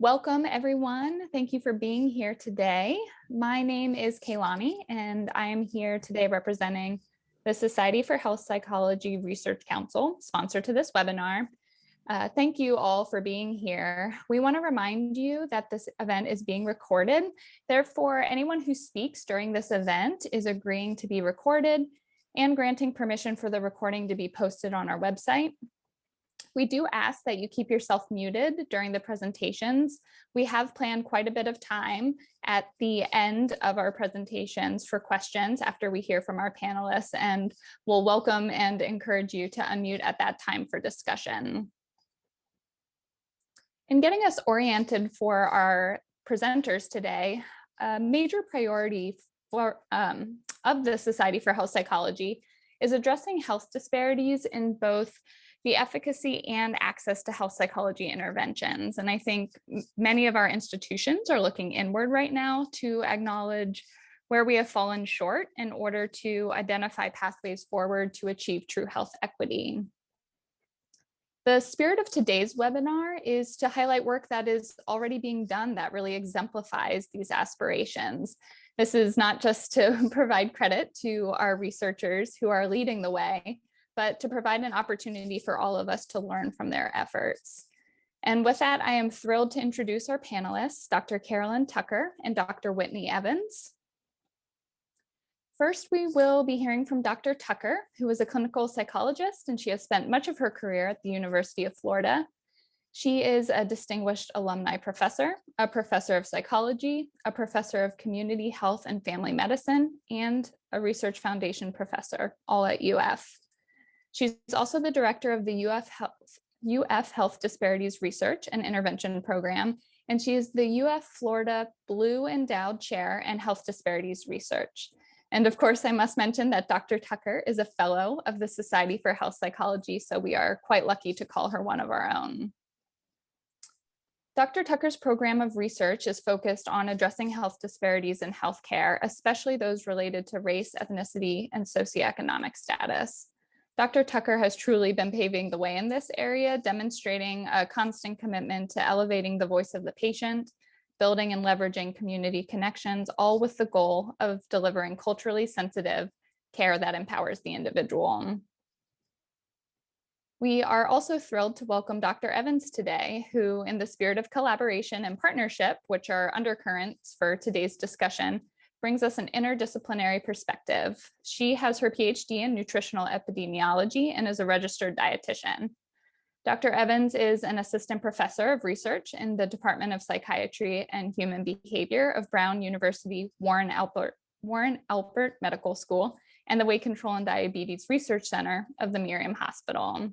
Welcome, everyone. Thank you for being here today. My name is Kaylani, and I am here today representing the Society for Health Psychology Research Council, sponsor to this webinar. Thank you all for being here. We want to remind you that this event is being recorded. Therefore, anyone who speaks during this event is agreeing to be recorded and granting permission for the recording to be posted on our website. We do ask that you keep yourself muted during the presentations. We have planned quite a bit of time at the end of our presentations for questions after we hear from our panelists, and we'll welcome and encourage you to unmute at that time for discussion. In getting us oriented for our presenters today, a major priority of the Society for Health Psychology is addressing health disparities in both the efficacy and access to health psychology interventions. And I think many of our institutions are looking inward right now to acknowledge where we have fallen short in order to identify pathways forward to achieve true health equity. The spirit of today's webinar is to highlight work that is already being done that really exemplifies these aspirations. This is not just to provide credit to our researchers who are leading the way, but to provide an opportunity for all of us to learn from their efforts. And with that, I am thrilled to introduce our panelists, Dr. Carolyn Tucker and Dr. Whitney Evans. First, we will be hearing from Dr. Tucker, who is a clinical psychologist, and she has spent much of her career at the University of Florida. She is a distinguished alumni professor, a professor of psychology, a professor of community health and family medicine, and a research foundation professor, all at UF. She's also the director of the UF Health Disparities Research and Intervention Program, and she is the UF Florida Blue Endowed Chair in Health Disparities Research. And of course, I must mention that Dr. Tucker is a fellow of the Society for Health Psychology, so we are quite lucky to call her one of our own. Dr. Tucker's program of research is focused on addressing health disparities in healthcare, especially those related to race, ethnicity, and socioeconomic status. Dr. Tucker has truly been paving the way in this area, demonstrating a constant commitment to elevating the voice of the patient, building and leveraging community connections, all with the goal of delivering culturally sensitive care that empowers the individual. We are also thrilled to welcome Dr. Evans today, who, in the spirit of collaboration and partnership, which are undercurrents for today's discussion, brings us an interdisciplinary perspective. She has her PhD in nutritional epidemiology and is a registered dietitian. Dr. Evans is an assistant professor of research in the Department of Psychiatry and Human Behavior of Brown University Warren Alpert Medical School and the Weight Control and Diabetes Research Center of the Miriam Hospital.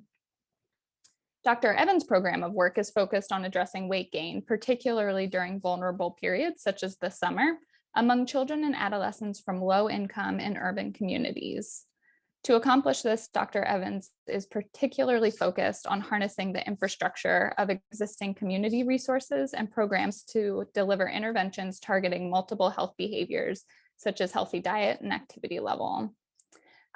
Dr. Evans' program of work is focused on addressing weight gain, particularly during vulnerable periods such as the summer, among children and adolescents from low-income and urban communities. To accomplish this, Dr. Evans is particularly focused on harnessing the infrastructure of existing community resources and programs to deliver interventions targeting multiple health behaviors, such as healthy diet and activity level.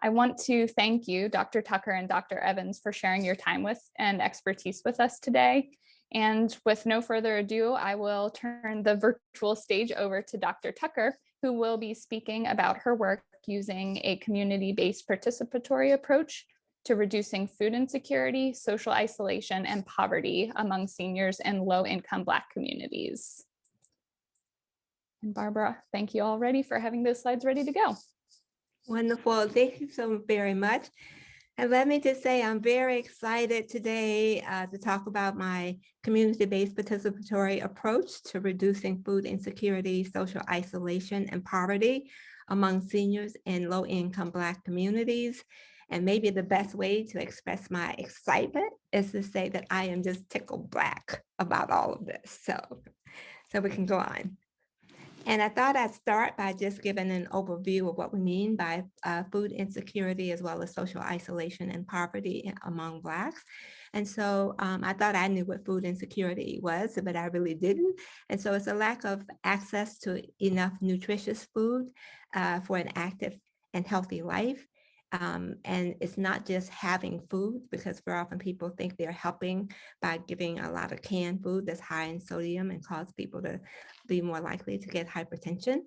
I want to thank you, Dr. Tucker and Dr. Evans, for sharing your time and expertise with us today. And with no further ado, I will turn the virtual stage over to Dr. Tucker, who will be speaking about her work using a community-based participatory approach to reducing food insecurity, social isolation, and poverty among seniors in low-income Black communities. And Barbara, thank you already for having those slides ready to go. Wonderful. Thank you so very much. And let me just say, I'm very excited today to talk about my community-based participatory approach to reducing food insecurity, social isolation, and poverty among seniors in low-income Black communities. And maybe the best way to express my excitement is to say that I am just tickled black about all of this. So we can go on. And I thought I'd start by just giving an overview of what we mean by food insecurity, as well as social isolation and poverty among Blacks. And so I thought I knew what food insecurity was, but I really didn't. And so it's a lack of access to enough nutritious food for an active and healthy life. And it's not just having food, because very often people think they're helping by giving a lot of canned food that's high in sodium and cause people to be more likely to get hypertension.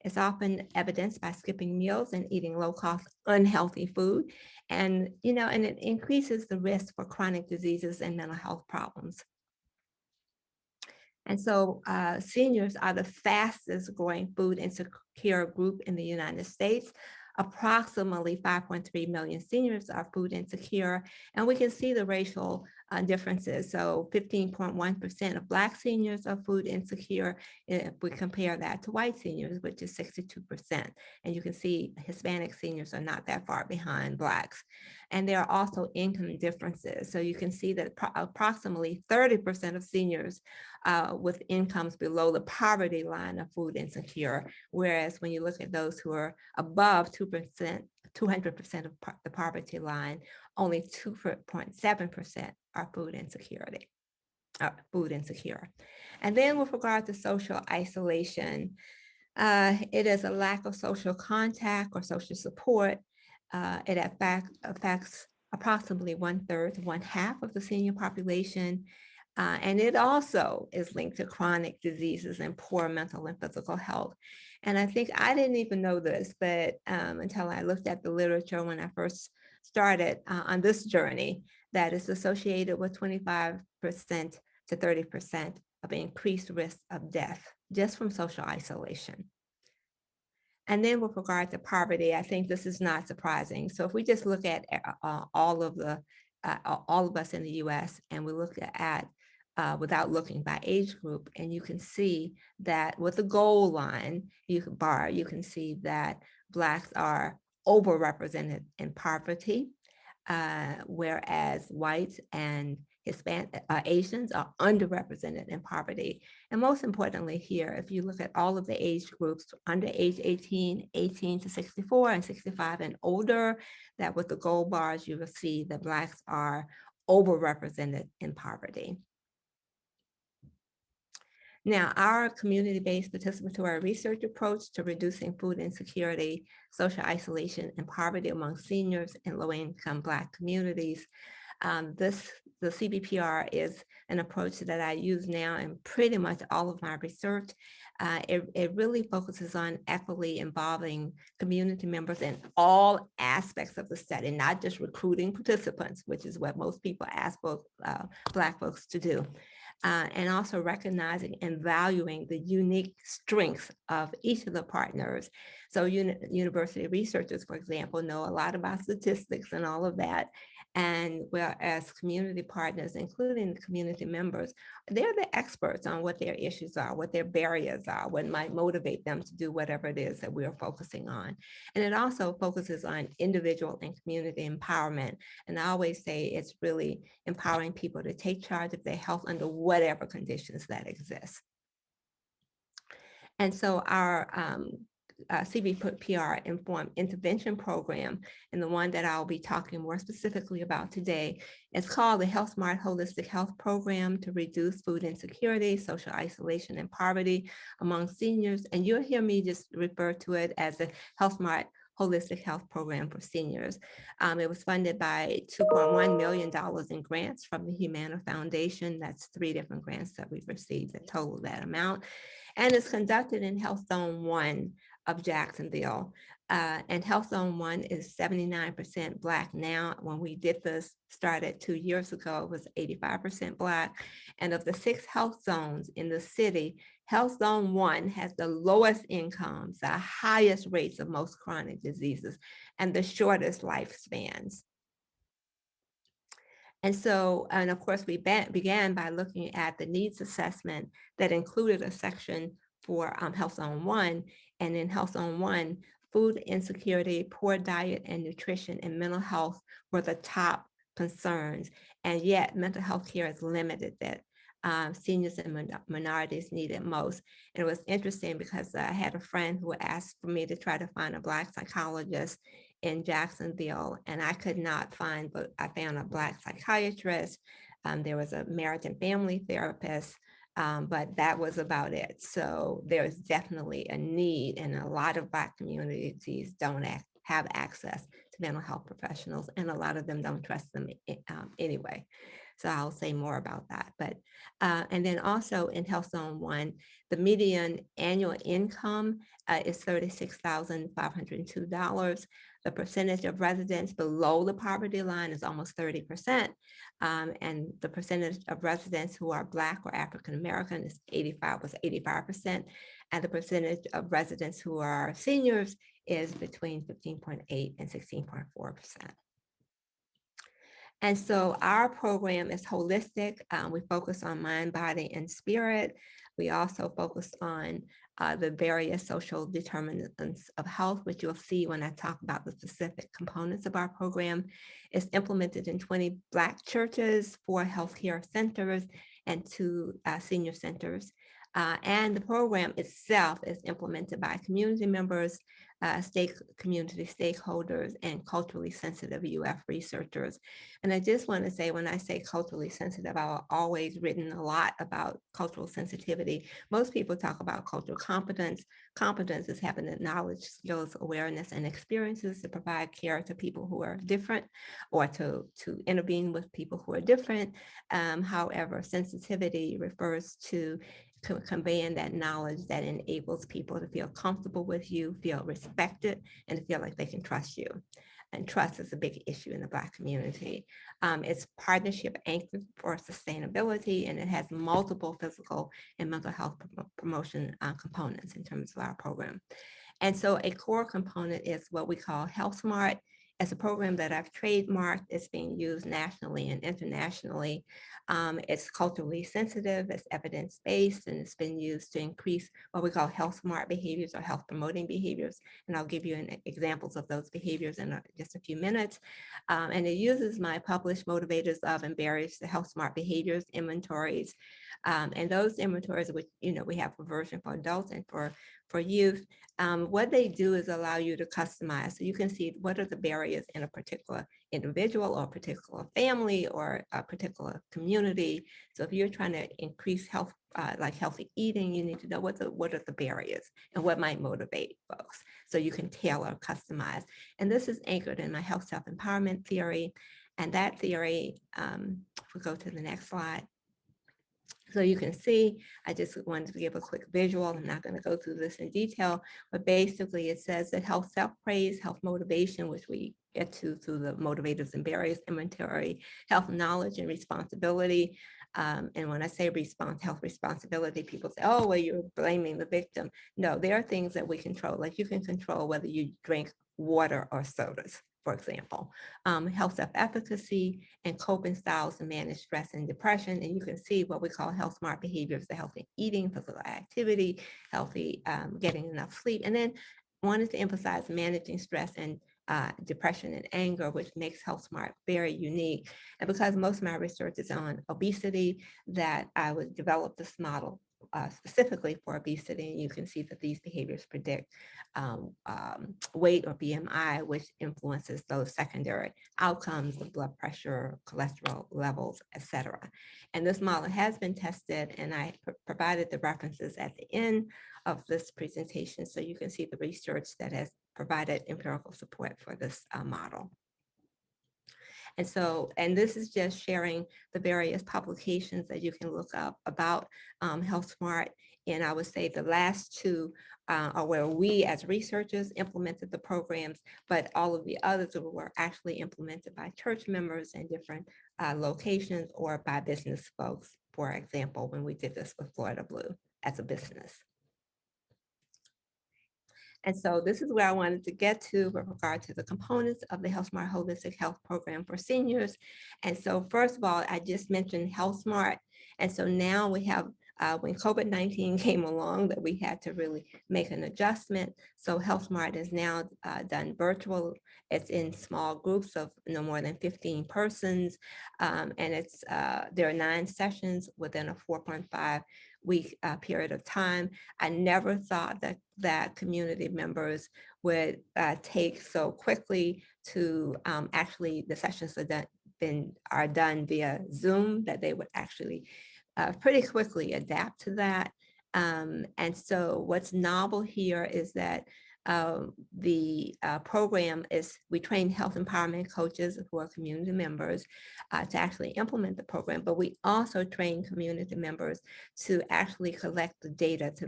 It's often evidenced by skipping meals and eating low-cost, unhealthy food. And, and it increases the risk for chronic diseases and mental health problems. And so seniors are the fastest growing food insecure group in the United States. Approximately 5.3 million seniors are food insecure, and we can see the racial differences. So 15.1% of Black seniors are food insecure if we compare that to white seniors, which is 62%. And you can see Hispanic seniors are not that far behind Blacks. And there are also income differences. So you can see that approximately 30% of seniors with incomes below the poverty line are food insecure, whereas when you look at those who are above 2%, 200% of the poverty line, only 2.7% are food insecure. And then with regard to social isolation, it is a lack of social contact or social support. It affects approximately 1/3, 1/2 of the senior population. And it also is linked to chronic diseases and poor mental and physical health. And I think I didn't even know this, but until I looked at the literature when I first started on this journey, that is associated with 25% to 30% of increased risk of death just from social isolation. And then with regard to poverty, I think this is not surprising. So if we just look at all of us in the U.S. and we look at without looking by age group, and you can see that with the goal line you can see that Blacks are overrepresented in poverty, whereas whites and Hispanic Asians are underrepresented in poverty. And most importantly here, if you look at all of the age groups under age 18, 18 to 64, and 65 and older, that with the gold bars, you will see that Blacks are overrepresented in poverty. Now, our community-based participatory research approach to reducing food insecurity, social isolation, and poverty among seniors and low-income Black communities. The CBPR is an approach that I use now in pretty much all of my research. It really focuses on equity involving community members in all aspects of the study, not just recruiting participants, which is what most people ask Black folks to do. And also recognizing and valuing the unique strengths of each of the partners. So university researchers, for example, know a lot about statistics and all of that. And whereas community partners, including the community members, they're the experts on what their issues are, what their barriers are, what might motivate them to do whatever it is that we're focusing on. And it also focuses on individual and community empowerment. And I always say it's really empowering people to take charge of their health under whatever conditions that exist. And so our CBPR informed intervention program, and the one that I'll be talking more specifically about today, is called the Health Smart Holistic Health Program to reduce food insecurity, social isolation, and poverty among seniors. And you'll hear me just refer to it as the Health Smart Holistic Health Program for seniors. It was funded by $2.1 million in grants from the Humana Foundation. That's 3 different grants that we've received that total that amount. And it's conducted in Health Zone 1 of Jacksonville. And Health Zone 1 is 79% Black now. When we did this, started 2 years ago, it was 85% Black. And of the 6 health zones in the city, Health Zone 1 has the lowest incomes, the highest rates of most chronic diseases, and the shortest lifespans. And so, and of course, we began by looking at the needs assessment that included a section for Health Zone 1. And in Health Zone 1, food insecurity, poor diet and nutrition, and mental health were the top concerns. And yet mental health care is limited, that seniors and minorities need it most. And it was interesting because I had a friend who asked for me to try to find a Black psychologist in Jacksonville, and I could not find, but I found a Black psychiatrist. There was a marriage and family therapist, but that was about it. So there's definitely a need, and a lot of Black communities don't have access to mental health professionals, and a lot of them don't trust them anyway. So I'll say more about that. But and then also in Health Zone 1, the median annual income is $36,502. The percentage of residents below the poverty line is almost 30%. And the percentage of residents who are Black or African American was 85%. And the percentage of residents who are seniors is between 15.8 and 16.4%. And so our program is holistic. We focus on mind, body, and spirit. We also focus on the various social determinants of health, which you'll see when I talk about the specific components of our program. It's implemented in 20 Black churches, 4 healthcare centers, and 2 senior centers. And the program itself is implemented by community members, community stakeholders, and culturally sensitive UF researchers. And I just want to say, when I say culturally sensitive, I've always written a lot about cultural sensitivity. Most people talk about cultural competence. Competence is having the knowledge, skills, awareness, and experiences to provide care to people who are different, or to intervene with people who are different. However, sensitivity refers to conveying that knowledge that enables people to feel comfortable with you, feel respected, and to feel like they can trust you. And trust is a big issue in the Black community. It's partnership anchored for sustainability, and it has multiple physical and mental health promotion components in terms of our program. And so a core component is what we call Health Smart. It's a program that I've trademarked. It's being used nationally and internationally. It's culturally sensitive, it's evidence-based, and it's been used to increase what we call health smart behaviors or health promoting behaviors. And I'll give you examples of those behaviors in just a few minutes. And it uses my published motivators of and barriers to health smart behaviors inventories. And those inventories, which we have a version for adults and for youth, what they do is allow you to customize. So you can see what are the barriers in a particular individual or a particular family or a particular community. So if you're trying to increase health, like healthy eating, you need to know what are the barriers and what might motivate folks. So you can tailor, customize. And this is anchored in my health self-empowerment theory. And that theory, if we go to the next slide. So you can see, I just wanted to give a quick visual. I'm not going to go through this in detail, but basically it says that health self-praise, health motivation, which we get to through the motivators and barriers inventory, health knowledge and responsibility. And when I say health responsibility, people say, oh, well, you're blaming the victim. No, there are things that we control. Like you can control whether you drink water or sodas, for example. Health self-efficacy and coping styles to manage stress and depression. And you can see what we call health smart behaviors, the healthy eating, physical activity, healthy getting enough sleep. And then wanted to emphasize managing stress and depression and anger, which makes Health Smart very unique. And because most of my research is on obesity, that I would develop this model specifically for obesity. And you can see that these behaviors predict weight or BMI, which influences those secondary outcomes, the blood pressure, cholesterol levels, etc. And this model has been tested, and I provided the references at the end of this presentation, so you can see the research that has provided empirical support for this model. And so, and this is just sharing the various publications that you can look up about Health Smart. And I would say the last 2 are where we as researchers implemented the programs, but all of the others were actually implemented by church members in different locations or by business folks, for example, when we did this with Florida Blue as a business. And so this is where I wanted to get to with regard to the components of the Health Smart Holistic Health Program for seniors. And so first of all, I just mentioned Health Smart. And so now we have, when COVID-19 came along, that we had to really make an adjustment. So Health Smart is now done virtual. It's in small groups of no more than 15 persons. And it's there are 9 sessions within a 4.5 week period of time. I never thought that community members would take so quickly to actually, the sessions are done via Zoom, that they would actually pretty quickly adapt to that. And so what's novel here is that the program is we train health empowerment coaches who are community members to actually implement the program, but we also train community members to actually collect the data to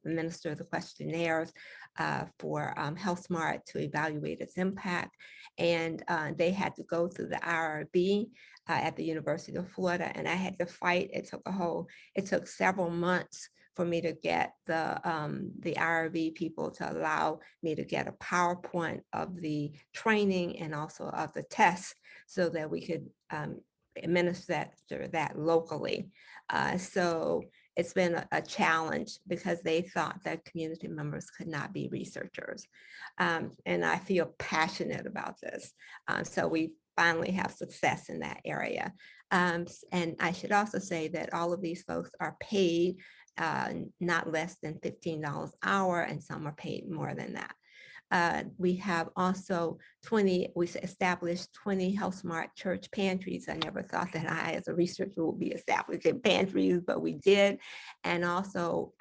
administer the questionnaires for Health Smart to evaluate its impact. And they had to go through the IRB at the University of Florida, and I had to fight. It took several months for me to get the IRB people to allow me to get a PowerPoint of the training and also of the tests so that we could administer that locally. So it's been a challenge because they thought that community members could not be researchers. And I feel passionate about this. So we finally have success in that area. And I should also say that all of these folks are paid not less than $15 an hour, and some are paid more than that. We have also we established 20 Health Smart church pantries. I never thought that I, as a researcher, would be establishing pantries, but we did. And also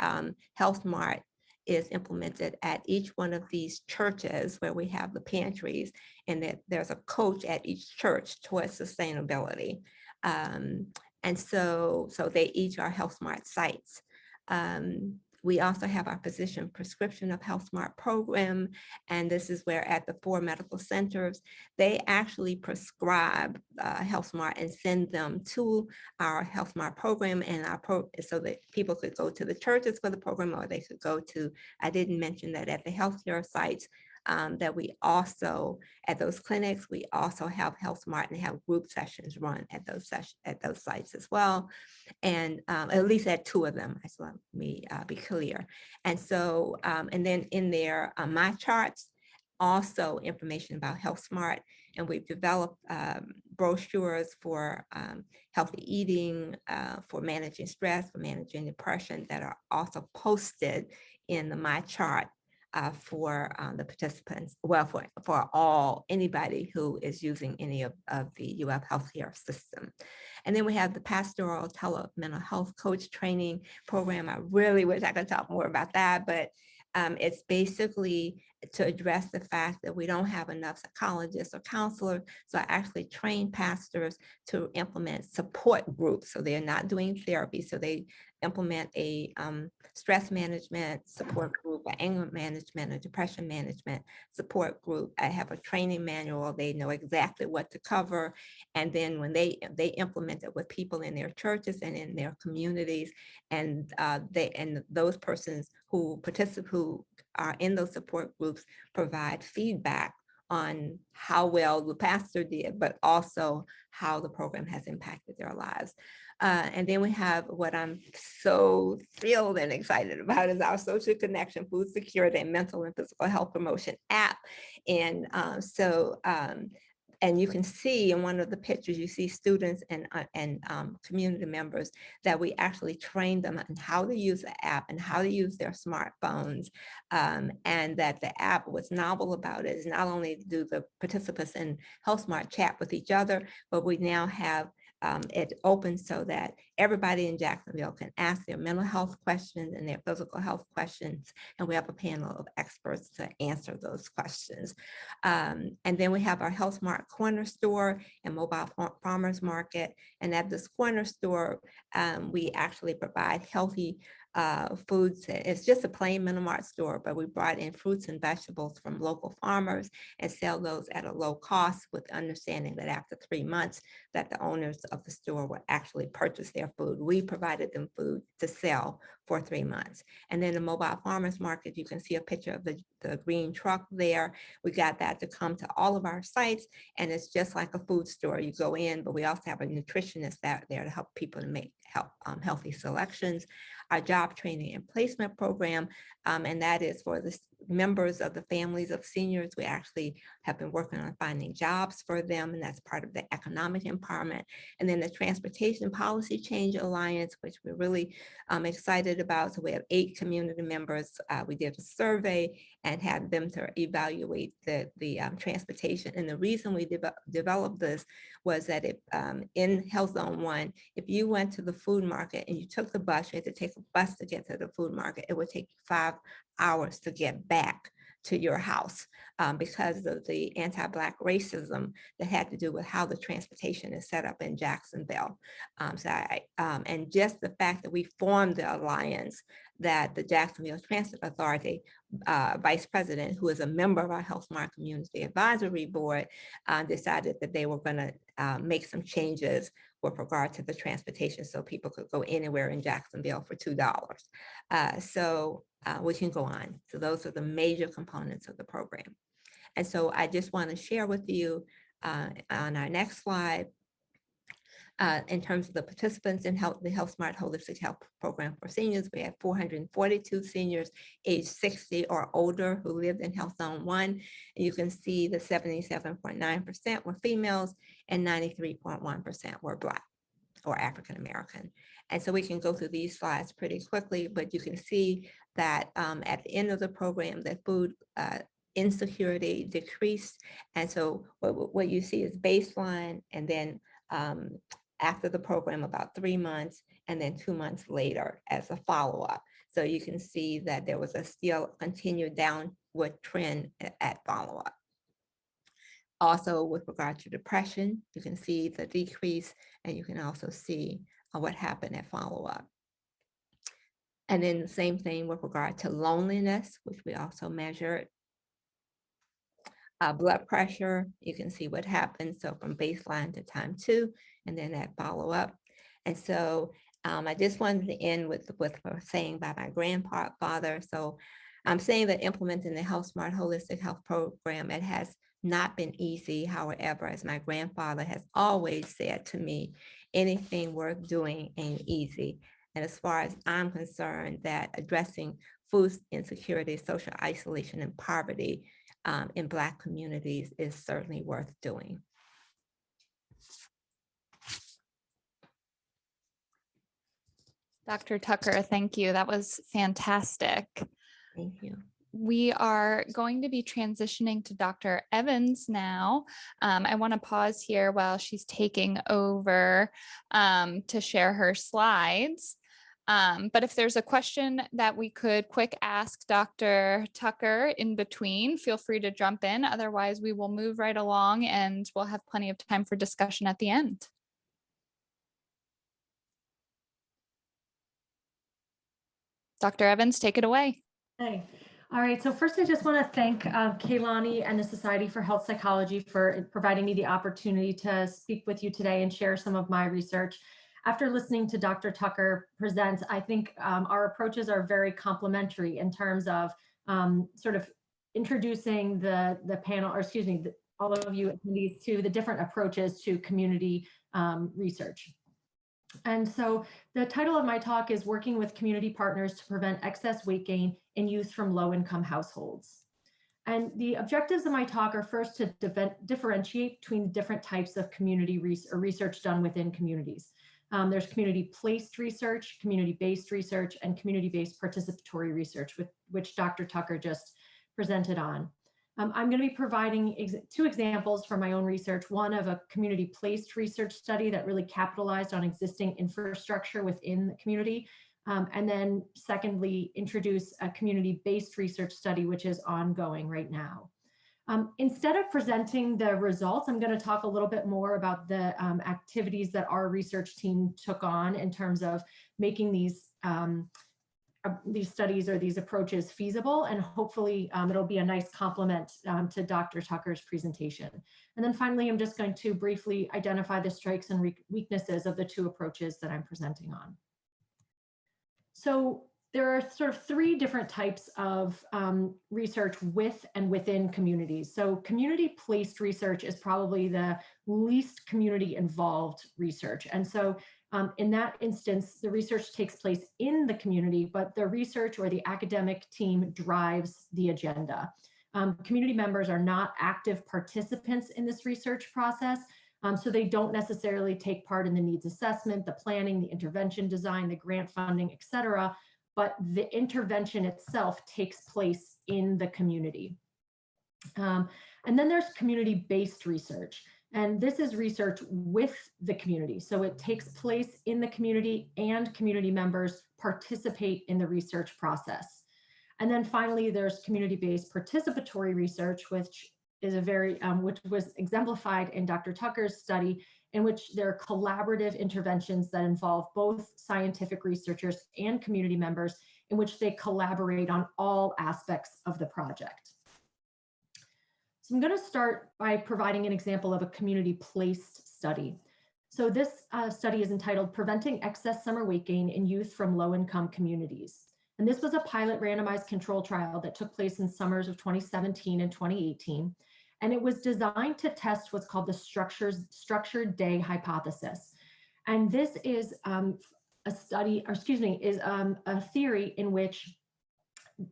Health Smart is implemented at each one of these churches where we have the pantries, and that there's a coach at each church towards sustainability. And so they each are Health Smart sites. We also have our physician prescription of Health Smart program, and this is where at the 4 medical centers, they actually prescribe Health Smart and send them to our Health Smart program and so that people could go to the churches for the program, or they could go to, I didn't mention that at the healthcare sites, that we also, at those clinics, we also have Health Smart and have group sessions run at those sites as well. And at least at 2 of them, so let me be clear. And so, and then in there, my charts, also information about Health Smart, and we've developed brochures for healthy eating, for managing stress, for managing depression, that are also posted in the My Chart for the participants, well, for anybody who is using any of the UF healthcare system. And then we have the pastoral mental health coach training program. I really wish I could talk more about that, but it's basically to address the fact that we don't have enough psychologists or counselors. So I actually train pastors to implement support groups. So they're not doing therapy. So they implement a stress management support group, an anger management, a depression management support group. I have a training manual. They know exactly what to cover. And then when they implement it with people in their churches and in their communities, and those persons who are in those support groups provide feedback on how well the pastor did, but also how the program has impacted their lives. And then we have what I'm so thrilled and excited about is our social connection, food security, and mental and physical health promotion app. And and you can see in one of the pictures, you see students and community members that we actually trained them on how to use the app and how to use their smartphones. And that the app, what's novel about it is not only do the participants in Health Smart chat with each other, but we now have it open so that everybody in Jacksonville can ask their mental health questions and their physical health questions. And we have a panel of experts to answer those questions. And then we have our Health Smart Corner Store and Mobile Farmers Market. And at this corner store, we actually provide healthy foods. It's just a plain mini-mart store, but we brought in fruits and vegetables from local farmers and sell those at a low cost, with the understanding that after 3 months that the owners of the store would actually purchase their food. We provided them food to sell for 3 months. And then the Mobile Farmers Market, you can see a picture of the green truck there. We got that to come to all of our sites, and it's just like a food store. You go in, but we also have a nutritionist there to help people to make healthy selections. Our job training and placement program, and that is for the members of the families of seniors. We actually have been working on finding jobs for them, and that's part of the economic empowerment. And then the Transportation Policy Change Alliance, which we're really excited about. So we have 8 community members. We did a survey and had them to evaluate the transportation. And the reason we developed this was that in Health Zone 1, if you went to the food market and you took the bus, you had to take a bus to get to the food market, it would take you 5 hours to get back to your house because of the anti-Black racism that had to do with how the transportation is set up in Jacksonville. And just the fact that we formed the alliance, that the Jacksonville Transit Authority Vice President, who is a member of our Health Smart Community Advisory Board, decided that they were going to make some changes with regard to the transportation so people could go anywhere in Jacksonville for $2. So we can go on. So those are the major components of the program. And so I just want to share with you on our next slide, in terms of the participants in the Health Smart Holistic Health Program for seniors, we have 442 seniors aged 60 or older who lived in Health Zone 1. And you can see the 77.9% were females and 93.1% were Black or African American. And so we can go through these slides pretty quickly, but you can see that at the end of the program, that food insecurity decreased. And so what you see is baseline, and then after the program, about 3 months, and then 2 months later as a follow-up. So you can see that there was a still continued downward trend at follow-up. Also, with regard to depression, you can see the decrease, and you can also see what happened at follow-up. And then the same thing with regard to loneliness, which we also measured. Blood pressure, you can see what happened. So from baseline to time 2, and then that follow-up. And so I just wanted to end with saying by my grandfather. So I'm saying that implementing the Health Smart Holistic Health Program, it has not been easy. However, as my grandfather has always said to me, anything worth doing ain't easy. And as far as I'm concerned, that addressing food insecurity, social isolation, and poverty in Black communities is certainly worth doing. Dr. Tucker, thank you. That was fantastic. Thank you. We are going to be transitioning to Dr. Evans now. I want to pause here while she's taking over to share her slides. But if there's a question that we could quick ask Dr. Tucker in between, feel free to jump in. Otherwise, we will move right along and we'll have plenty of time for discussion at the end. Dr. Evans, take it away. Hey. All right, so first I just want to thank Kaylani and the Society for Health Psychology for providing me the opportunity to speak with you today and share some of my research. After listening to Dr. Tucker present, I think our approaches are very complementary in terms of sort of introducing the panel, or excuse me, all of you attendees to the different approaches to community research. And so the title of my talk is Working with Community Partners to Prevent Excess Weight Gain in Youth from Low-Income Households. And the objectives of my talk are first to differentiate between different types of community research done within communities. There's community-placed research, community-based research, and community-based participatory research, which Dr. Tucker just presented on. I'm going to be providing 2 examples from my own research, one of a community-placed research study that really capitalized on existing infrastructure within the community, and then secondly, introduce a community-based research study, which is ongoing right now. Instead of presenting the results, I'm going to talk a little bit more about the activities that our research team took on in terms of making these studies or these approaches feasible, and hopefully it'll be a nice complement to Dr. Tucker's presentation. And then finally, I'm just going to briefly identify the strengths and weaknesses of the 2 approaches that I'm presenting on. So there are sort of 3 different types of research with and within communities. So community-placed research is probably the least community-involved research. And so in that instance, the research takes place in the community, but the research or the academic team drives the agenda. Community members are not active participants in this research process, so they don't necessarily take part in the needs assessment, the planning, the intervention design, the grant funding, et cetera, but the intervention itself takes place in the community. And then there's community-based research. And this is research with the community. So it takes place in the community and community members participate in the research process. And then finally, there's community-based participatory research, which is which was exemplified in Dr. Tucker's study, in which there are collaborative interventions that involve both scientific researchers and community members, in which they collaborate on all aspects of the project. So I'm going to start by providing an example of a community-placed study. So this study is entitled Preventing Excess Summer Weight Gain in Youth from Low-Income Communities. And this was a pilot randomized control trial that took place in summers of 2017 and 2018. And it was designed to test what's called the structured day hypothesis. And this is a theory in which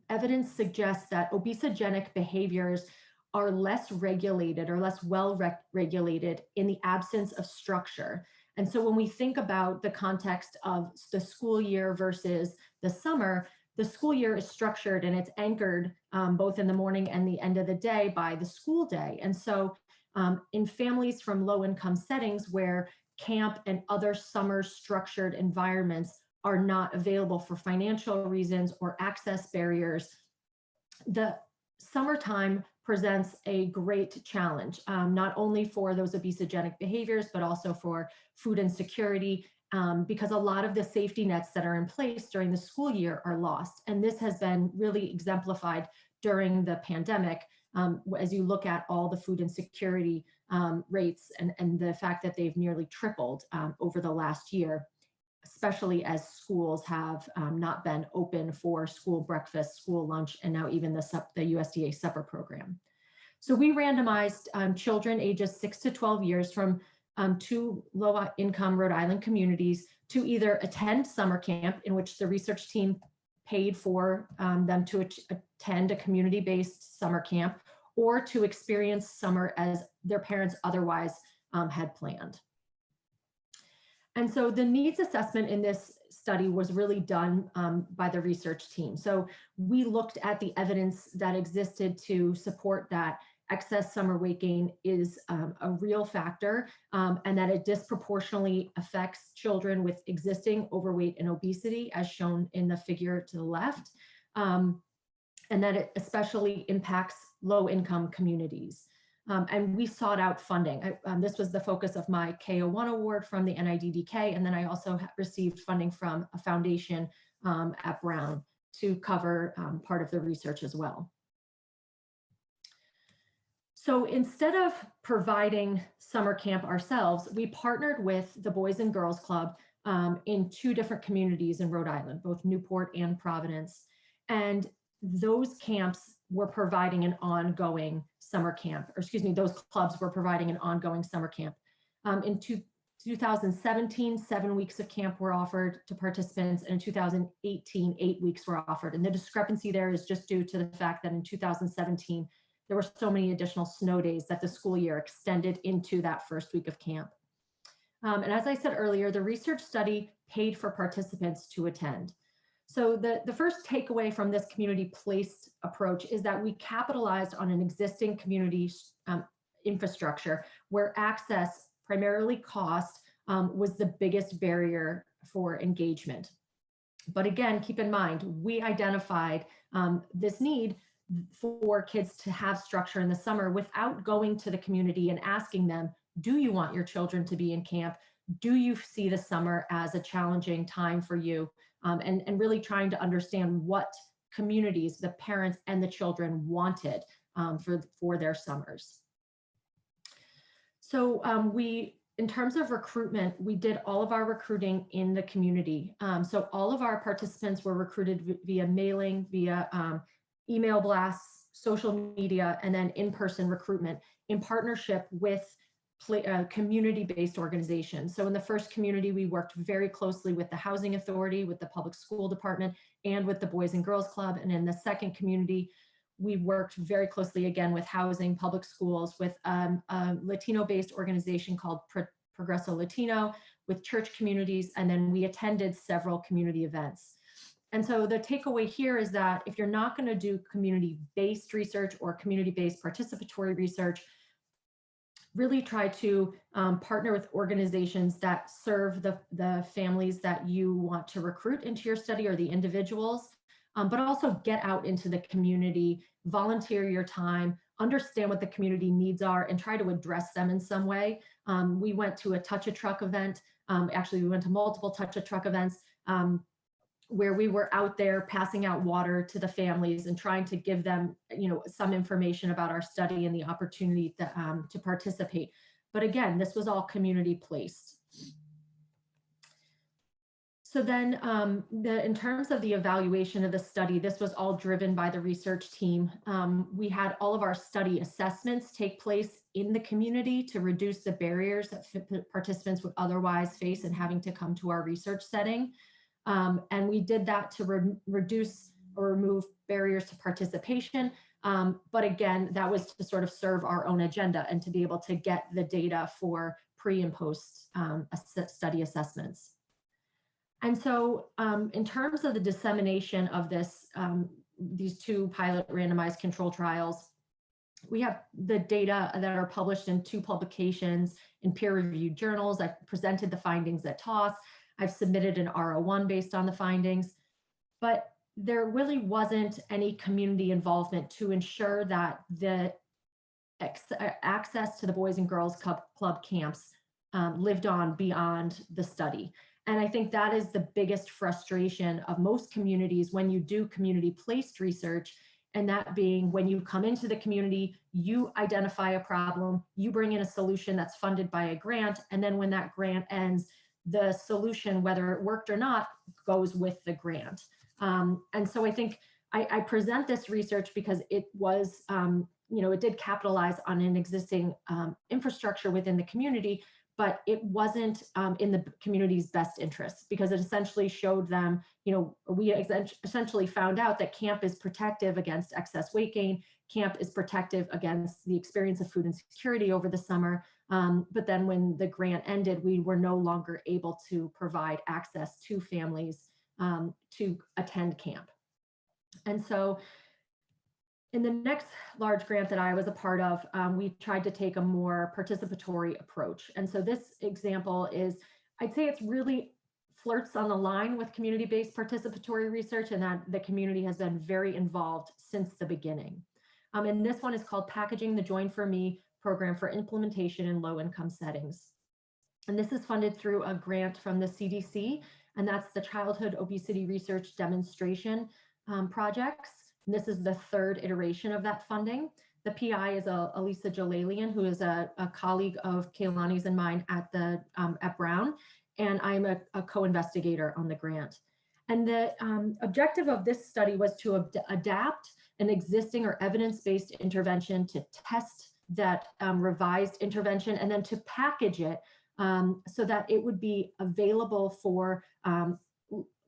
evidence suggests that obesogenic behaviors are less regulated or less well regulated in the absence of structure. And so when we think about the context of the school year versus the summer, the school year is structured and it's anchored both in the morning and the end of the day by the school day. And so in families from low-income settings where camp and other summer structured environments are not available for financial reasons or access barriers, the summertime presents a great challenge, not only for those obesogenic behaviors, but also for food insecurity, because a lot of the safety nets that are in place during the school year are lost. And this has been really exemplified during the pandemic, as you look at all the food insecurity rates and the fact that they've nearly tripled over the last year, especially as schools have not been open for school breakfast, school lunch, and now even the USDA supper program. So we randomized children ages 6 to 12 years from 2 low-income Rhode Island communities to either attend summer camp, in which the research team paid for them to attend a community-based summer camp, or to experience summer as their parents otherwise had planned. And so the needs assessment in this study was really done by the research team. So we looked at the evidence that existed to support that excess summer weight gain is a real factor, and that it disproportionately affects children with existing overweight and obesity, as shown in the figure to the left, and that it especially impacts low-income communities. And we sought out funding. This was the focus of my K01 award from the NIDDK, and then I also received funding from a foundation at Brown to cover part of the research as well. So instead of providing summer camp ourselves, we partnered with the Boys and Girls Club in 2 different communities in Rhode Island, both Newport and Providence. And those camps were providing an ongoing summer camp, or excuse me, those clubs were providing an ongoing summer camp. In 2017, 7 weeks of camp were offered to participants, and in 2018, 8 weeks were offered. And the discrepancy there is just due to the fact that in 2017, there were so many additional snow days that the school year extended into that first week of camp. And as I said earlier, the research study paid for participants to attend. So the first takeaway from this community-placed approach is that we capitalized on an existing community infrastructure where access, primarily cost, was the biggest barrier for engagement. But again, keep in mind, we identified this need for kids to have structure in the summer without going to the community and asking them, do you want your children to be in camp? Do you see the summer as a challenging time for you? And really trying to understand what communities, the parents and the children wanted for their summers. So in terms of recruitment, we did all of our recruiting in the community. So all of our participants were recruited via mailing, via email blasts, social media, and then in-person recruitment in partnership with community-based organizations. So in the first community, we worked very closely with the Housing Authority, with the Public School Department, and with the Boys and Girls Club. And in the second community, we worked very closely again with housing, public schools, with a Latino-based organization called Progreso Latino, with church communities, and then we attended several community events. And so the takeaway here is that if you're not going to do community-based research or community-based participatory research, really try to partner with organizations that serve the families that you want to recruit into your study or the individuals, but also get out into the community, volunteer your time, understand what the community needs are, and try to address them in some way. We went to a Touch a Truck event. Actually, we went to multiple Touch a Truck events where we were out there passing out water to the families and trying to give them, some information about our study and the opportunity to participate. But again, this was all community placed. So then in terms of the evaluation of the study, this was all driven by the research team. We had all of our study assessments take place in the community to reduce the barriers that participants would otherwise face in having to come to our research setting. And we did that to reduce or remove barriers to participation. But again, that was to sort of serve our own agenda and to be able to get the data for pre and post study assessments. And so in terms of the dissemination of these two pilot randomized control trials, we have the data that are published in 2 publications in peer-reviewed journals. I've presented the findings at TOS. I've submitted an R01 based on the findings, but there really wasn't any community involvement to ensure that the access to the Boys and Girls Club camps lived on beyond the study. And I think that is the biggest frustration of most communities when you do community-placed research, and that being when you come into the community, you identify a problem, you bring in a solution that's funded by a grant, and then when that grant ends, the solution, whether it worked or not, goes with the grant. And so I think I present this research because it was, it did capitalize on an existing infrastructure within the community, but it wasn't in the community's best interest, because it essentially showed them, we essentially found out that camp is protective against excess weight gain. Camp is protective against the experience of food insecurity over the summer. But then when the grant ended, we were no longer able to provide access to families to attend camp. And so in the next large grant that I was a part of, we tried to take a more participatory approach. And so this example is, I'd say it's really flirts on the line with community-based participatory research, and that the community has been very involved since the beginning. And this one is called Packaging the Join for Me Program for Implementation in Low-Income Settings. And this is funded through a grant from the CDC, and that's the Childhood Obesity Research Demonstration Projects. And this is the 3rd iteration of that funding. The PI is Elisa Jalalian, who is a colleague of Kaylani's and mine at Brown, and I'm a co-investigator on the grant. And the objective of this study was to adapt an existing or evidence-based intervention, to test that revised intervention, and then to package it so that it would be available for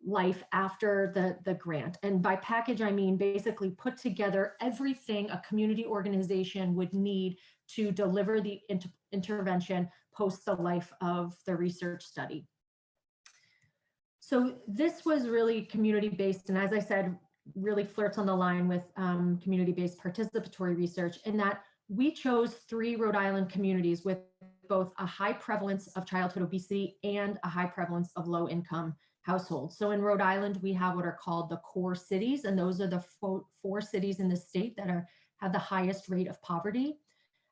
life after the grant. And by package, I mean basically put together everything a community organization would need to deliver the intervention post the life of the research study. So this was really community-based, and as I said, really flirts on the line with community-based participatory research, in that we chose 3 Rhode Island communities with both a high prevalence of childhood obesity and a high prevalence of low-income households. So in Rhode Island, we have what are called the core cities, and those are the 4 cities in the state that have the highest rate of poverty.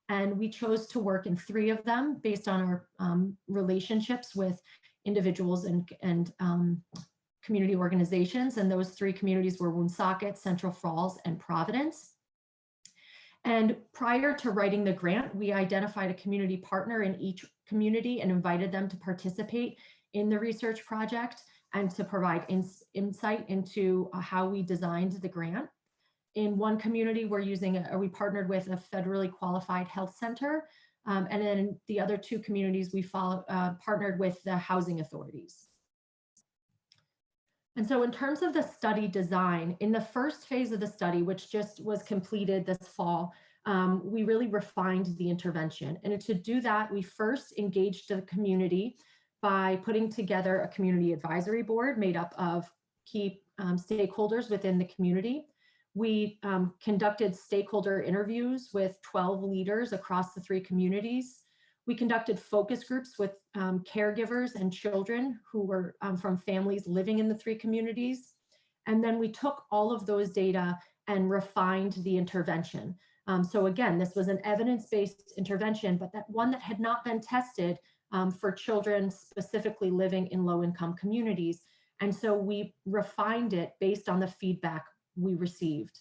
And we chose to work in 3 of them based on our relationships with individuals and community organizations. And those 3 communities were Woonsocket, Central Falls, and Providence. And prior to writing the grant, we identified a community partner in each community and invited them to participate in the research project and to provide insight into how we designed the grant. In one community, we partnered with a federally qualified health center. And then in the other 2 communities, we partnered with the housing authorities. And so in terms of the study design, in the first phase of the study, which just was completed this fall, we really refined the intervention. And to do that, we first engaged the community by putting together a community advisory board made up of key stakeholders within the community. We conducted stakeholder interviews with 12 leaders across the 3 communities. We conducted focus groups with caregivers and children who were from families living in the 3 communities. And then we took all of those data and refined the intervention. So again, this was an evidence-based intervention, but that one that had not been tested for children specifically living in low-income communities. And so we refined it based on the feedback we received.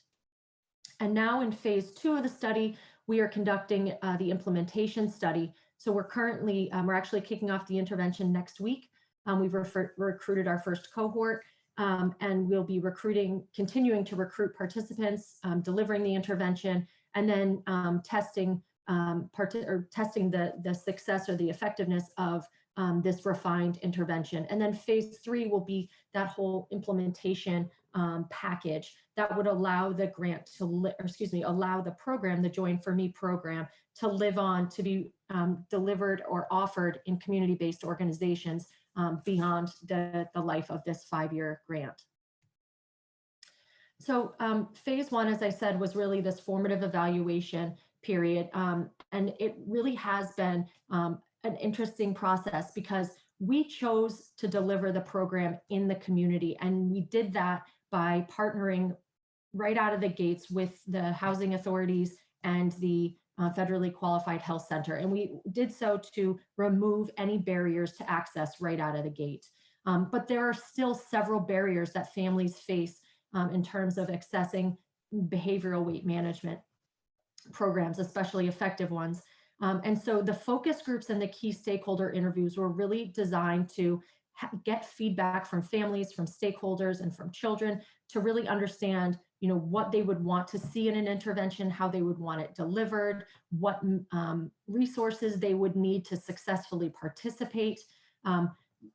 And now in phase 2 of the study, we are conducting the implementation study. So we're currently, we're actually kicking off the intervention next week. We've recruited our first cohort, and we'll be continuing to recruit participants, delivering the intervention, and then testing the success or the effectiveness of this refined intervention. And then phase 3 will be that whole implementation package that would allow the grant to, allow the program, the Join for Me program, to live on, to be delivered or offered in community-based organizations beyond the life of this 5-year grant. So phase 1, as I said, was really this formative evaluation period. And it really has been an interesting process because we chose to deliver the program in the community. And we did that by partnering right out of the gates with the housing authorities and the federally qualified health center. And we did so to remove any barriers to access right out of the gate. But there are still several barriers that families face in terms of accessing behavioral weight management programs, especially effective ones. And so the focus groups and the key stakeholder interviews were really designed to get feedback from families, from stakeholders, and from children to really understand, what they would want to see in an intervention, how they would want it delivered, what resources they would need to successfully participate.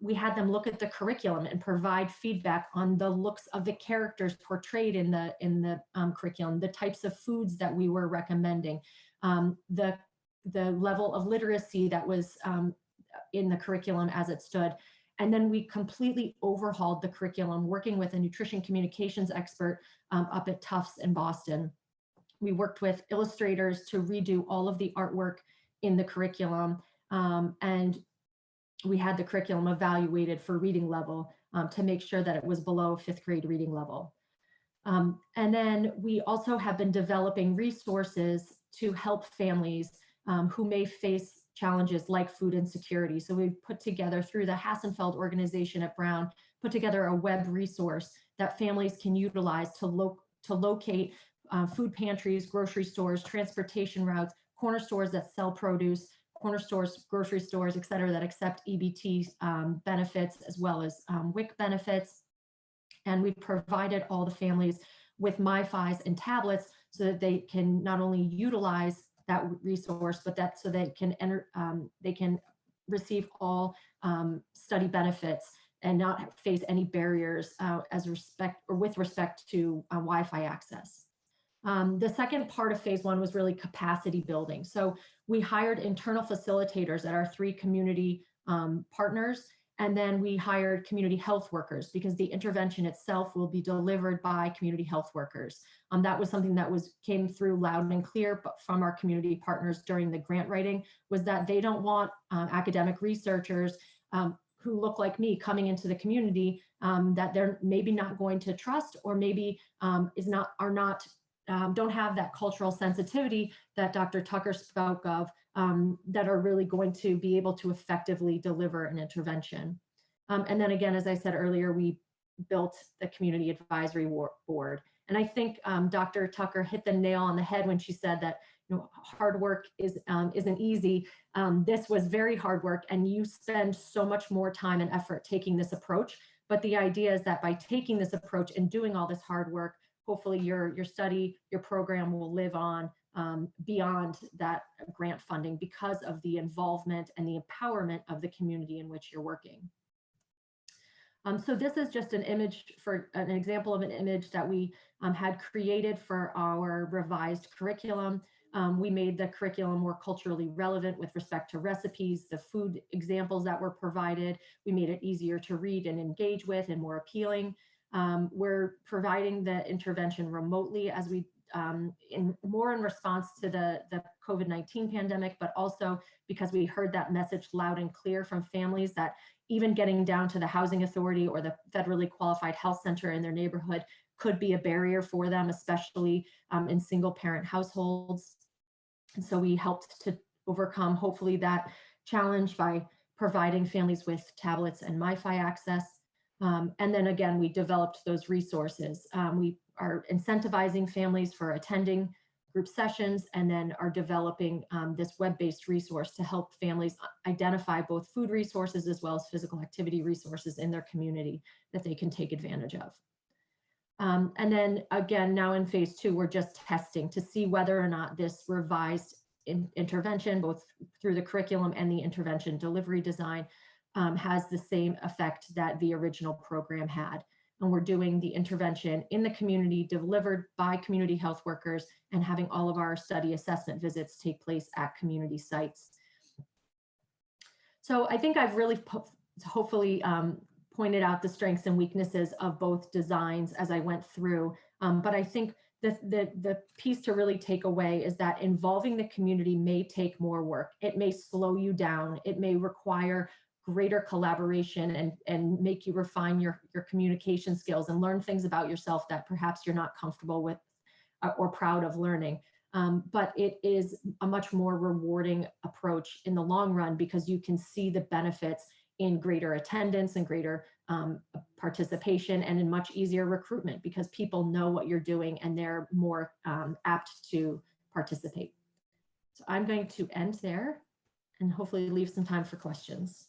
We had them look at the curriculum and provide feedback on the looks of the characters portrayed in the curriculum, the types of foods that we were recommending, the level of literacy that was in the curriculum as it stood. And then we completely overhauled the curriculum, working with a nutrition communications expert up at Tufts in Boston. We worked with illustrators to redo all of the artwork in the curriculum, and we had the curriculum evaluated for reading level to make sure that it was below 5th grade reading level. And then we also have been developing resources to help families who may face challenges like food insecurity. So we've put together, through the Hassenfeld organization at Brown, put together a web resource that families can utilize to locate food pantries, grocery stores, transportation routes, corner stores that sell produce, corner stores, grocery stores, et cetera, that accept EBT benefits as well as WIC benefits. And we've provided all the families with MiFis and tablets so that they can not only utilize that resource, but that so they can receive all study benefits and not face any barriers with respect to Wi-Fi access. The second part of phase 1 was really capacity building. So we hired internal facilitators at our 3 community partners, and then we hired community health workers because the intervention itself will be delivered by community health workers. That was something that came through loud and clear, but from our community partners during the grant writing, was that they don't want academic researchers who look like me coming into the community that they're maybe not going to trust, or maybe don't have that cultural sensitivity that Dr. Tucker spoke of, that are really going to be able to effectively deliver an intervention. And then again, as I said earlier, we built the community advisory board. And I think Dr. Tucker hit the nail on the head when she said that hard work isn't easy. This was very hard work, and you spend so much more time and effort taking this approach. But the idea is that by taking this approach and doing all this hard work, hopefully your study, your program will live on beyond that grant funding because of the involvement and the empowerment of the community in which you're working. So this is just an example of an image that we had created for our revised curriculum. We made the curriculum more culturally relevant with respect to recipes, the food examples that were provided. We made it easier to read and engage with and more appealing. We're providing the intervention remotely as we more in response to the COVID-19 pandemic, but also because we heard that message loud and clear from families that even getting down to the housing authority or the federally qualified health center in their neighborhood could be a barrier for them, especially in single parent households. And so we helped to overcome, hopefully, that challenge by providing families with tablets and MiFi access. And then again, we developed those resources. We are incentivizing families for attending group sessions, and then are developing this web-based resource to help families identify both food resources as well as physical activity resources in their community that they can take advantage of. And then again, now in phase 2, we're just testing to see whether or not this revised intervention, both through the curriculum and the intervention delivery design, has the same effect that the original program had. And we're doing the intervention in the community, delivered by community health workers, and having all of our study assessment visits take place at community sites. So I think I've really hopefully pointed out the strengths and weaknesses of both designs as I went through. But I think the piece to really take away is that involving the community may take more work. It may slow you down. It may require greater collaboration and make you refine your communication skills and learn things about yourself that perhaps you're not comfortable with or proud of learning. But it is a much more rewarding approach in the long run, because you can see the benefits in greater attendance and greater participation, and in much easier recruitment, because people know what you're doing and they're more apt to participate. So I'm going to end there and hopefully leave some time for questions.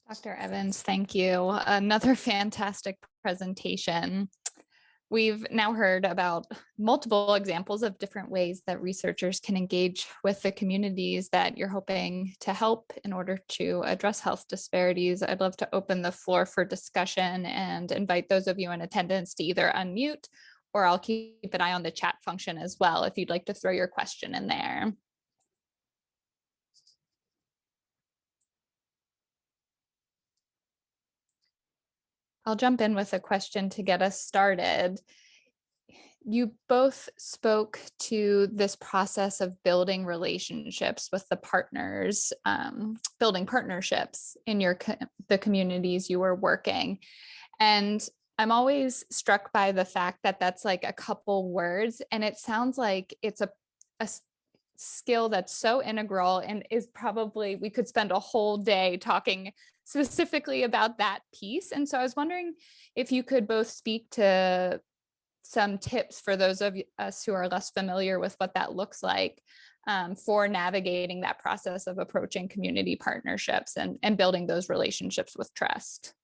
Dr. Evans, thank you. Another fantastic presentation. We've now heard about multiple examples of different ways that researchers can engage with the communities that you're hoping to help in order to address health disparities. I'd love to open the floor for discussion and invite those of you in attendance to either unmute, or I'll keep an eye on the chat function as well if you'd like to throw your question in there. I'll jump in with a question to get us started. You both spoke to this process of building relationships with the partners, building partnerships in the communities you were working. And I'm always struck by the fact that that's like a couple words, and it sounds like it's a skill that's so integral and is probably, we could spend a whole day talking specifically about that piece. And so I was wondering if you could both speak to some tips for those of us who are less familiar with what that looks like for navigating that process of approaching community partnerships and building those relationships with trust.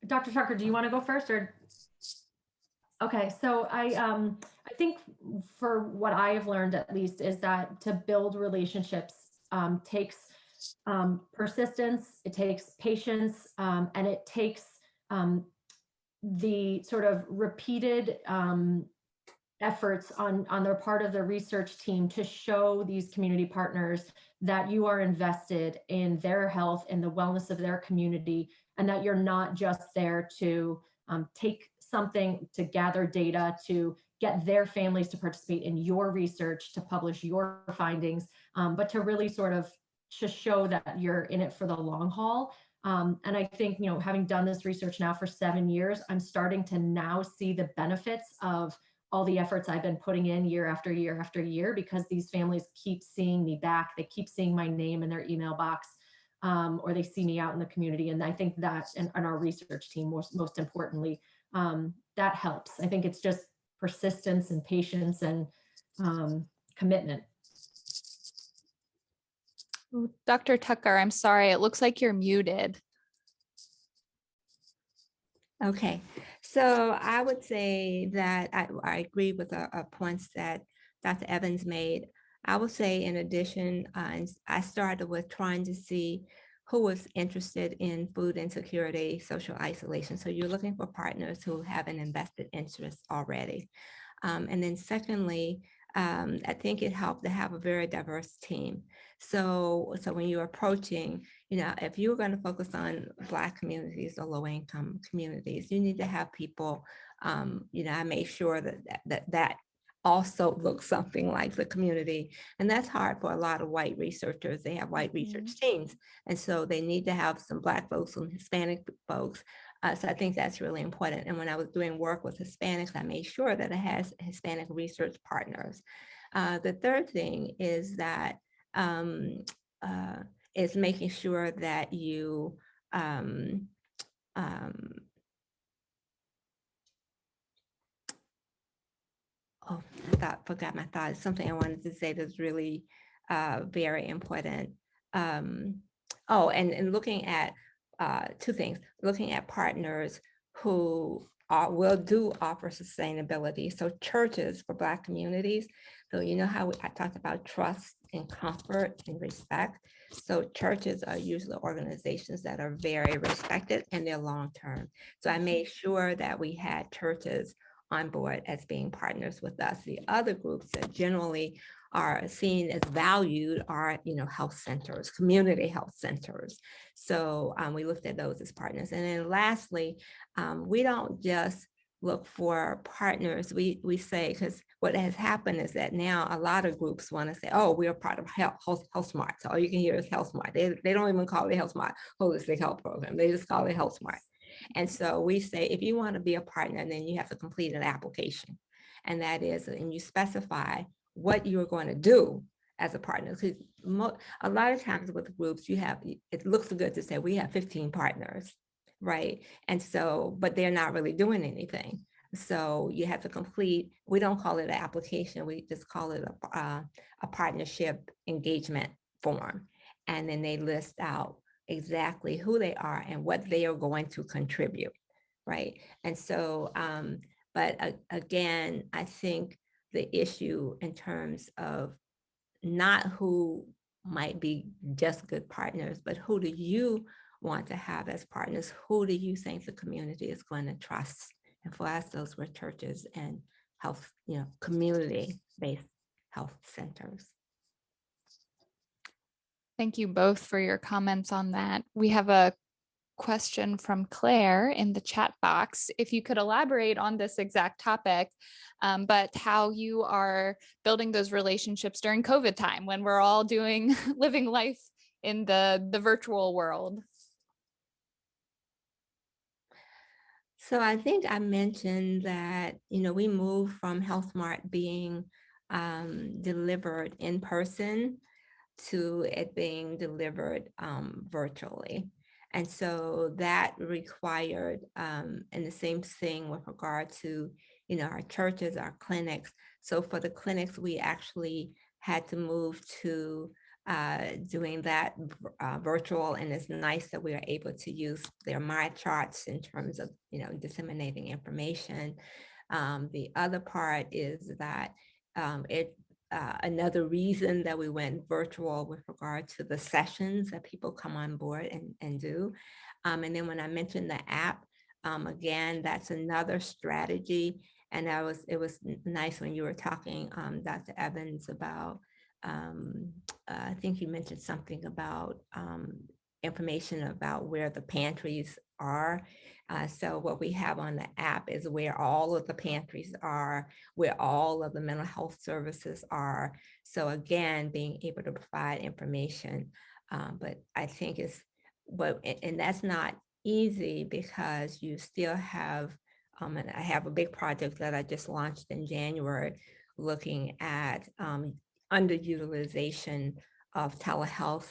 Dr. Tucker, do you want to go first, or? Okay, so I think for what I have learned, at least, is that to build relationships takes persistence, it takes patience, and it takes the sort of repeated efforts on their part of the research team to show these community partners that you are invested in their health and the wellness of their community, and that you're not just there to take something, to gather data, to get their families to participate in your research, to publish your findings, but to really sort of just show that you're in it for the long haul. And I think, you know, having done this research now for 7 years, I'm starting to now see the benefits of all the efforts I've been putting in year after year after year, because these families keep seeing me back. They keep seeing my name in their email box, or they see me out in the community. And I think that, and our research team, most importantly, that helps. I think it's just persistence and patience and commitment. Dr. Tucker, I'm sorry, it looks like you're muted. Okay, so I would say that I agree with the points that Dr. Evans made. I would say, in addition, I started with trying to see who was interested in food insecurity, social isolation. So you're looking for partners who have an invested interest already. And then secondly, I think it helped to have a very diverse team. So when you're approaching, if you're going to focus on Black communities or low income communities, you need to have people, I made sure that also looks something like the community. And that's hard for a lot of white researchers. They have white research teams. And so they need to have some Black folks and Hispanic folks. So I think that's really important. And when I was doing work with Hispanics, I made sure that it has Hispanic research partners. The third thing is that is making sure that you oh, forgot my thought. Something I wanted to say that's really very important. And looking at two things, looking at partners who will do offer sustainability. So churches for Black communities. So you know how I talked about trust and comfort and respect. So churches are usually organizations that are very respected and they're long-term. So I made sure that we had churches on board as being partners with us. The other groups that generally are seen as valued are, health centers, community health centers. So we looked at those as partners. And then lastly, we don't just look for partners. We say, because what has happened is that now a lot of groups want to say, oh, we're part of Health Smart. So all you can hear is Health Smart. They don't even call it Health Smart Holistic Health Program. They just call it Health Smart. And so we say, if you want to be a partner, then you have to complete an application. And that is, and you specify what you're going to do as a partner. Because a lot of times with groups, it looks good to say we have 15 partners, right? And so, but they're not really doing anything. So you have to complete, we don't call it an application, we just call it a partnership engagement form. And then they list out exactly who they are and what they are going to contribute, right? And so, but again, I think the issue in terms of not who might be just good partners, but who do you want to have as partners? Who do you think the community is going to trust? And for us, those were churches and health, community-based health centers. Thank you both for your comments on that. We have a question from Claire in the chat box. If you could elaborate on this exact topic, but how you are building those relationships during COVID time when we're all living life in the virtual world. So I think I mentioned that, we moved from Health Mart being delivered in person to it being delivered virtually. And so that required, and the same thing with regard to, our churches, our clinics. So for the clinics, we actually had to move to doing that virtual, and it's nice that we are able to use their My Charts in terms of, disseminating information. The other part is that another reason that we went virtual with regard to the sessions that people come on board and do. And then when I mentioned the app, again, that's another strategy. And it was nice when you were talking, Dr. Evans, about, I think you mentioned something about information about where the pantries are. So what we have on the app is where all of the pantries are, where all of the mental health services are. So again, being able to provide information, but I think and that's not easy because you still have, and I have a big project that I just launched in January, looking at underutilization of telehealth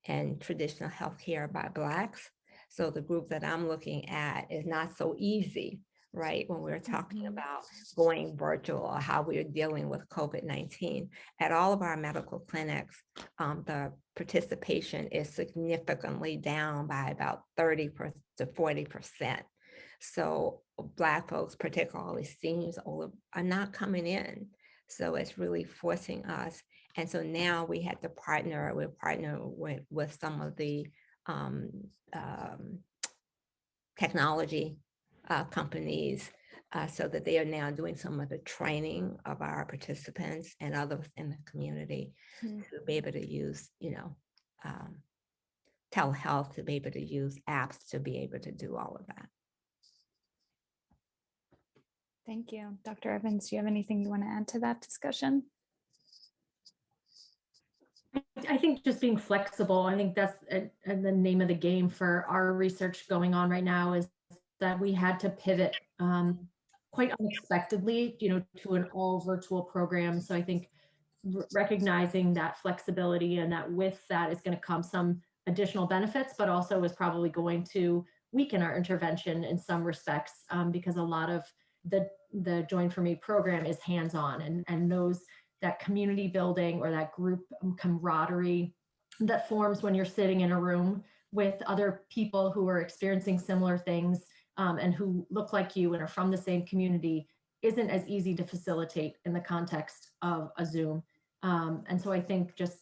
and traditional healthcare by Blacks. So the group that I'm looking at is not so easy, right? When we're talking about going virtual or how we're dealing with COVID-19. At all of our medical clinics, the participation is significantly down by about 30 to 40%. So Black folks, particularly seniors, are not coming in. So it's really forcing us. And so now we had to partner with some of the technology companies so that they are now doing some of the training of our participants and others in the community to be able to use, telehealth, to be able to use apps, to be able to do all of that. Thank you. Dr. Evans, do you have anything you want to add to that discussion? I think just being flexible, I think that's the name of the game for our research going on right now, is that we had to pivot quite unexpectedly, to an all virtual program. So I think recognizing that flexibility, and that with that is going to come some additional benefits, but also is probably going to weaken our intervention in some respects, because a lot of the Join For Me program is hands-on, and those that community building or that group camaraderie that forms when you're sitting in a room with other people who are experiencing similar things, and who look like you and are from the same community, isn't as easy to facilitate in the context of a Zoom. And so I think just,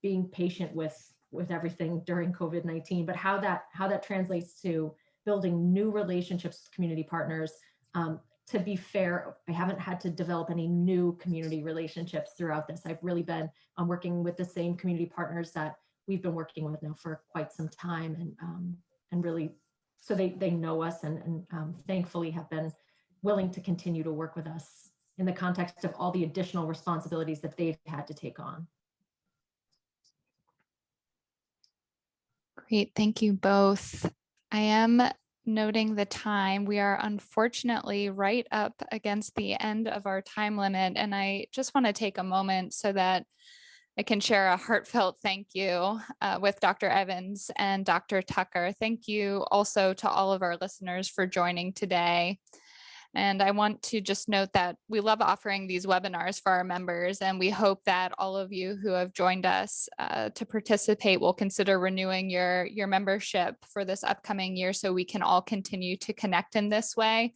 being patient with everything during COVID-19, but how that translates to building new relationships with community partners. To be fair, I haven't had to develop any new community relationships throughout this. I've really been working with the same community partners that we've been working with now for quite some time, and really, so they know us, and thankfully have been willing to continue to work with us in the context of all the additional responsibilities that they've had to take on. Great, thank you both. I am noting the time. We are unfortunately right up against the end of our time limit, and I just want to take a moment so that I can share a heartfelt thank you with Dr. Evans and Dr. Tucker. Thank you also to all of our listeners for joining today. And I want to just note that we love offering these webinars for our members, and we hope that all of you who have joined us to participate will consider renewing your membership for this upcoming year, so we can all continue to connect in this way.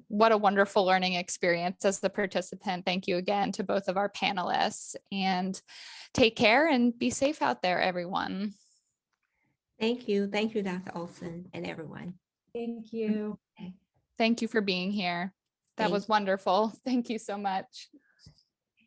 What a wonderful learning experience as the participant. Thank you again to both of our panelists, and take care and be safe out there, everyone. Thank you. Thank you, Dr. Olson, and everyone. Thank you. Thank you for being here. That was wonderful. Thank you so much.